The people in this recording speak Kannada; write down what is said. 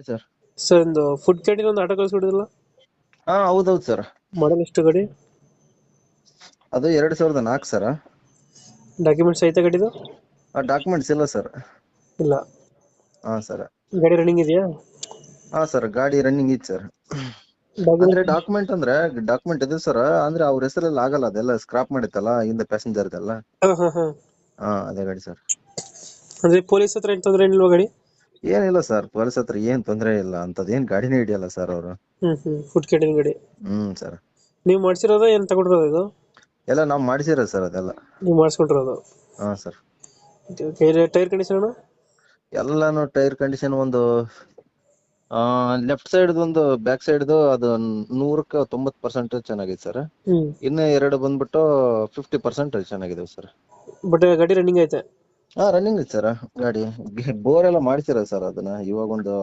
ಸರ್. ಸರ್ ಒಂದು ಫುಡ್ ಕ್ಯಾಂಟೀನ್ ಒಂದು ಆಟೋ ಕಳಿಸ್ಬಿಡಿದ್ರಲ್ಲ. ಹಾ ಹೌದೌದು ಸರ್. ಮಾಡಲ್ ಎಷ್ಟು ಗಾಡಿ? ಅದು 2004 ಸರ್. ಡಾಕ್ಯುಮೆಂಟ್ಸ್ ಐತೆ ಗಾಡಿದು? ಡಾಕ್ಯುಮೆಂಟ್ಸ್ ಇಲ್ಲ ಸರ್. ಇಲ್ಲ. ಹಾ ಸರ್. ಗಾಡಿ ರನ್ನಿಂಗ್ ಇದೆಯಾ? ಹಾ ಸರ್, ಗಾಡಿ ರನ್ನಿಂಗ್ ಇತ್ತು ಸರ್. ಅಂದ್ರೆ ಡಾಕ್ಯುಮೆಂಟ್. ಡಾಕ್ಯುಮೆಂಟ್ ಇದೆ ಸರ್. ಅಂದ್ರೆ ಅವ್ರ ಹೆಸರಲ್ಲಿ ಆಗಲ್ಲ, ಅದೆಲ್ಲ ಸ್ಕ್ರಾಪ್ ಮಾಡಿತ್ತಲ್ಲ ಹಿಂದೆ ಪ್ಯಾಸೆಂಜರ್ದೆಲ್ಲ. ಹಾಂ ಹಾಂ ಹಾಂ. ಹಾ ಅದೇ ಗಾಡಿ ಸರ್. ಅಂದರೆ ಪೊಲೀಸ್ ಹತ್ರ ಏನು ತೊಂದರೆ ಏನಿಲ್ವಾ ಗಾಡಿ? ಏನಿಲ್ಲ ಸರ್, ಪೊಲೀಸ್ ಹತ್ರ ಏನ್ ತೊಂದ್ರೆ ಇಲ್ಲ, ಅಂತದೇನ್ ಗಾಡಿನೇ ಹಿಡಿಯಲ್ಲ ಸರ್ ಅವರು. ಫುಡ್ ಕ್ಯಾಂಟೀನ್ ಗಾಡಿ ಸರ್. ನೀವು ಮಾಡಿಸಿರೋದ ಏನು ತಗೊಂಡಿರೋದು ಇದು? ಎಲ್ಲ ನಾವ್ ಮಾಡಿಸಿರೋದು ಸರ್ ಅದೆಲ್ಲ. ನೀವು ಮಾಡಿಸ್ಕೊಂಡಿರೋದು? ಹಾ ಸರ್. Tyre condition? ಎಲ್ಲಾನು ಟೈರ್ ಕಂಡೀಷನ್ ಒಂದು ಲೆಫ್ಟ್ ಸೈಡ್ ಒಂದು ಬ್ಯಾಕ್ ಸೈಡ್ ಅದು 100% ಚೆನ್ನಾಗಿದೆ ಸರ್. ಹ್ಞೂ. ಇನ್ನು ಎರಡು ಬಂದ್ಬಿಟ್ಟು 50% ಚೆನ್ನಾಗಿದೆ ಸರ್. ಬಟ್ ಗಾಡಿ ರನ್ನಿಂಗ್ ಐತೆ? ಹಾ ರನ್ನಿಂಗ್ ಇದೆ ಸರ್ ಗಾಡಿ. ಬೋರ್ ಎಲ್ಲ ಮಾಡ್ಸಿರ ಸರ್ ಅದನ್ನ ಇವಾಗ ಒಂದು